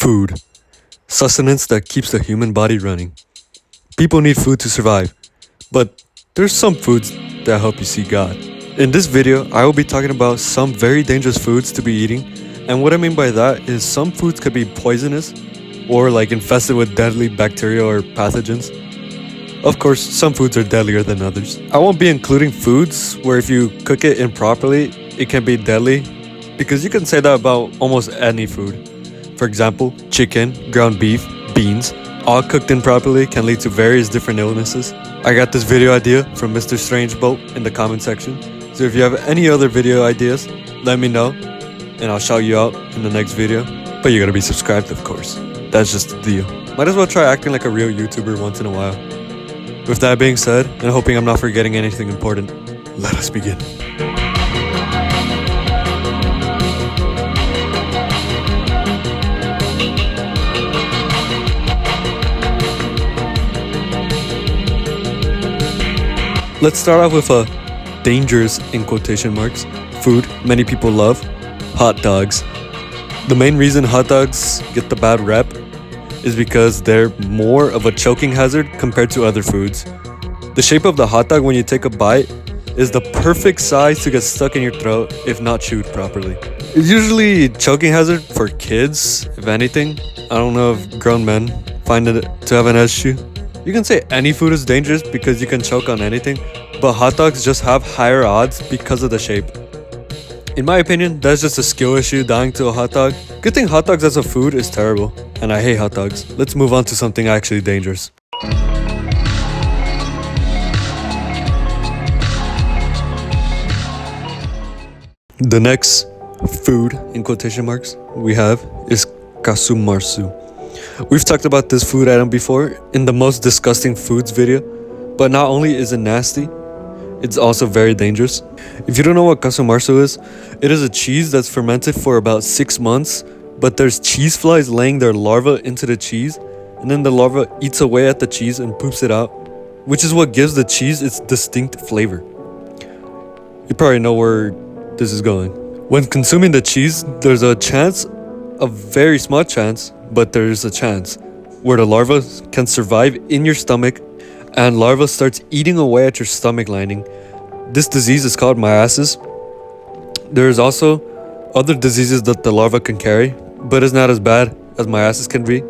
Food. Sustenance that keeps the human body running. People need food to survive, but there's some foods that help you see God. In this video, I will be talking about some very dangerous foods to be eating, and what I mean by that is some foods could be poisonous or like infested with deadly bacteria or pathogens. Of course, some foods are deadlier than others. I won't be including foods where if you cook it improperly, it can be deadly, because you can say that about almost any food. For example, chicken, ground beef, beans, all cooked improperly can lead to various different illnesses. I got this video idea from Mr. Strangebolt in the comment section, so if you have any other video ideas, let me know, and I'll shout you out in the next video. But you gotta be subscribed, of course. That's just the deal. Might as well try acting like a real YouTuber once in a while. With that being said, and hoping I'm not forgetting anything important, let us begin. Let's start off with a dangerous, in quotation marks, food many people love: hot dogs. The main reason hot dogs get the bad rep is because they're more of a choking hazard compared to other foods. The shape of the hot dog when you take a bite is the perfect size to get stuck in your throat if not chewed properly. It's usually a choking hazard for kids, if anything. I don't know if grown men find it to have an issue. You can say any food is dangerous because you can choke on anything, but hot dogs just have higher odds because of the shape. In my opinion, that's just a skill issue dying to a hot dog. Good thing hot dogs as a food is terrible, and I hate hot dogs. Let's move on to something actually dangerous. The next food, in quotation marks, we have is Casu Marzu. We've talked about this food item before in the most disgusting foods video, but not only is it nasty, it's also very dangerous. If you don't know what Casu Marzu is, it is a cheese that's fermented for about 6 months, but there's cheese flies laying their larvae into the cheese, and then the larva eats away at the cheese and poops it out, which is what gives the cheese its distinct flavor. You probably know where this is going. When consuming the cheese, there's a chance, a very small chance, but there's a chance, where the larva can survive in your stomach and larva starts eating away at your stomach lining. This disease is called myiasis. There's also other diseases that the larva can carry, but it's not as bad as myiasis can be.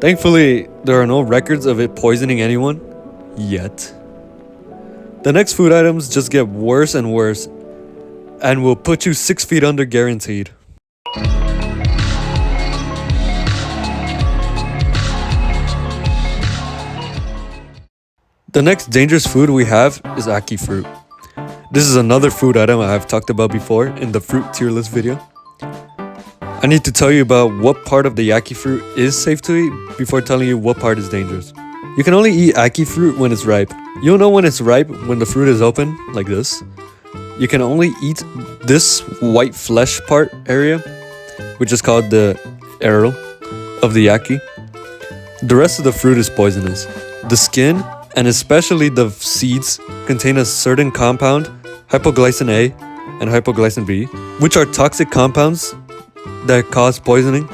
Thankfully, there are no records of it poisoning anyone yet. The next food items just get worse and worse and will put you 6 feet under guaranteed. The next dangerous food we have is Ackee Fruit. This is another food item I have talked about before in the fruit tier list video. I need to tell you about what part of the Ackee fruit is safe to eat before telling you what part is dangerous. You can only eat Ackee fruit when it's ripe. You'll know when it's ripe when the fruit is open, like this. You can only eat this white flesh part area, which is called the aril of the Ackee. The rest of the fruit is poisonous. The skin, and especially the seeds, contain a certain compound, hypoglycin A and hypoglycin B, which are toxic compounds that cause poisoning,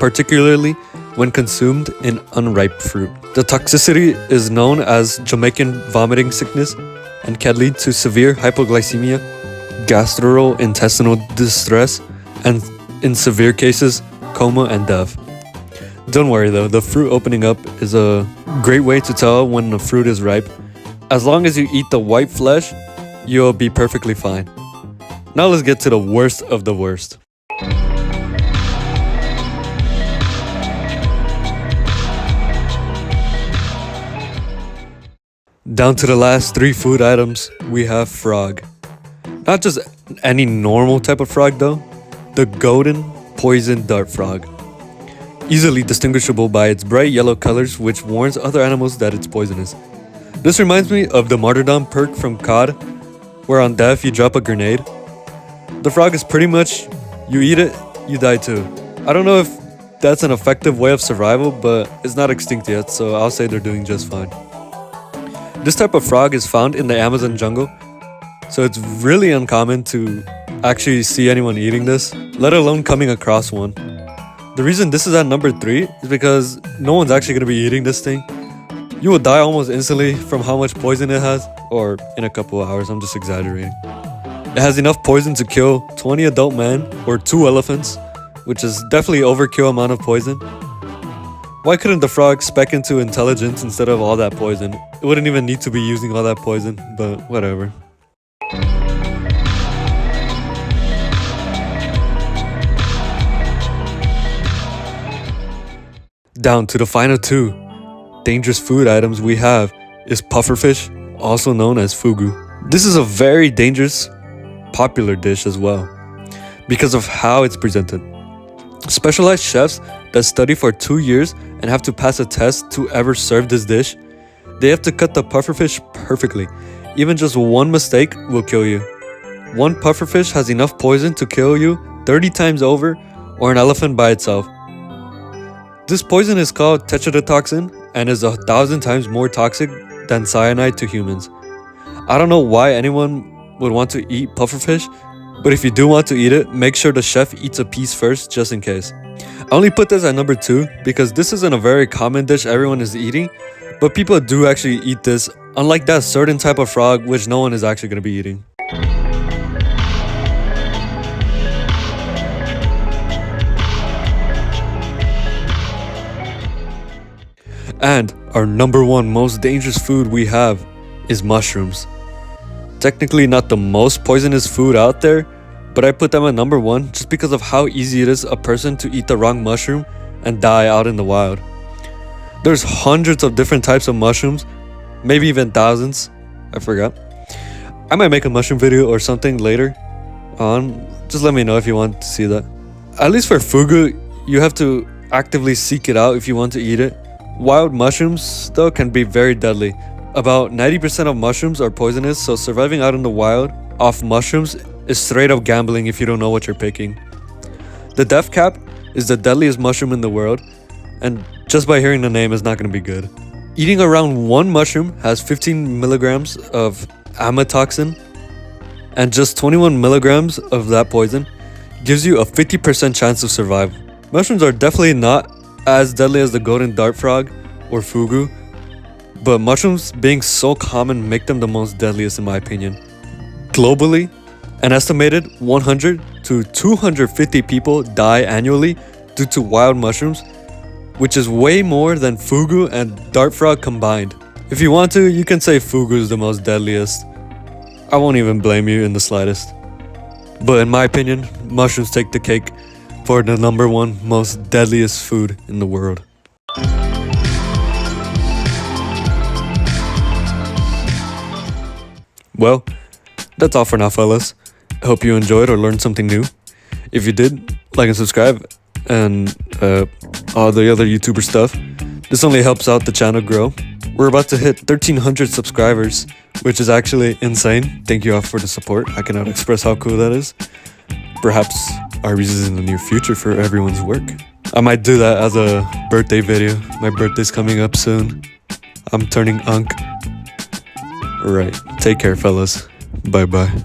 particularly when consumed in unripe fruit. The toxicity is known as Jamaican vomiting sickness and can lead to severe hypoglycemia, gastrointestinal distress, and in severe cases, coma and death. Don't worry though, the fruit opening up is a great way to tell when the fruit is ripe. As long as you eat the white flesh, you'll be perfectly fine. Now let's get to the worst of the worst. Down to the last 3 food items, we have frog. Not just any normal type of frog though, the golden poison dart frog. Easily distinguishable by its bright yellow colors, which warns other animals that it's poisonous. This reminds me of the martyrdom perk from COD, where on death you drop a grenade. The frog is pretty much, you eat it, you die too. I don't know if that's an effective way of survival, but it's not extinct yet, so I'll say they're doing just fine. This type of frog is found in the Amazon jungle, so it's really uncommon to actually see anyone eating this, let alone coming across one. The reason this is at number 3 is because no one's actually going to be eating this thing. You will die almost instantly from how much poison it has, or in a couple of hours, I'm just exaggerating. It has enough poison to kill 20 adult men or 2 elephants, which is definitely overkill amount of poison. Why couldn't the frog spec into intelligence instead of all that poison? It wouldn't even need to be using all that poison, but whatever. Down to the final 2 dangerous food items we have is pufferfish, also known as fugu. This is a very dangerous, popular dish as well because of how it's presented. Specialized chefs that study for 2 years and have to pass a test to ever serve this dish, they have to cut the pufferfish perfectly. Even just one mistake will kill you. One pufferfish has enough poison to kill you 30 times over, or an elephant by itself. This poison is called tetrodotoxin and is 1,000 times more toxic than cyanide to humans. I don't know why anyone would want to eat pufferfish, but if you do want to eat it, make sure the chef eats a piece first just in case. I only put this at number 2 because this isn't a very common dish everyone is eating, but people do actually eat this, unlike that certain type of frog which no one is actually going to be eating. And our number 1 most dangerous food we have is mushrooms. Technically not the most poisonous food out there, but I put them at number 1 just because of how easy it is a person to eat the wrong mushroom and die out in the wild. There's hundreds of different types of mushrooms, maybe even thousands, I forgot. I might make a mushroom video or something later on, just let me know if you want to see that. At least for fugu, you have to actively seek it out if you want to eat it. Wild mushrooms, though, can be very deadly. About 90% of mushrooms are poisonous, so surviving out in the wild off mushrooms is straight up gambling if you don't know what you're picking. The death cap is the deadliest mushroom in the world, and just by hearing the name is not going to be good. Eating around 1 mushroom has 15 milligrams of amatoxin, and just 21 milligrams of that poison gives you a 50% chance of survival. Mushrooms are definitely not as deadly as the golden dart frog or fugu, but mushrooms being so common make them the most deadliest in my opinion. Globally, an estimated 100 to 250 people die annually due to wild mushrooms, which is way more than fugu and dart frog combined. If you want to, you can say fugu is the most deadliest. I won't even blame you in the slightest. But in my opinion, mushrooms take the cake for the number 1 most deadliest food in the world. Well, that's all for now, fellas. I hope you enjoyed or learned something new. If you did, like and subscribe, and all the other YouTuber stuff. This only helps out the channel grow. We're about to hit 1,300 subscribers, which is actually insane. Thank you all for the support. I cannot express how cool that is. Perhaps Arby's is in the near future for everyone's work. I might do that as a birthday video. My birthday's coming up soon. I'm turning Unc. Alright, take care, fellas. Bye-bye.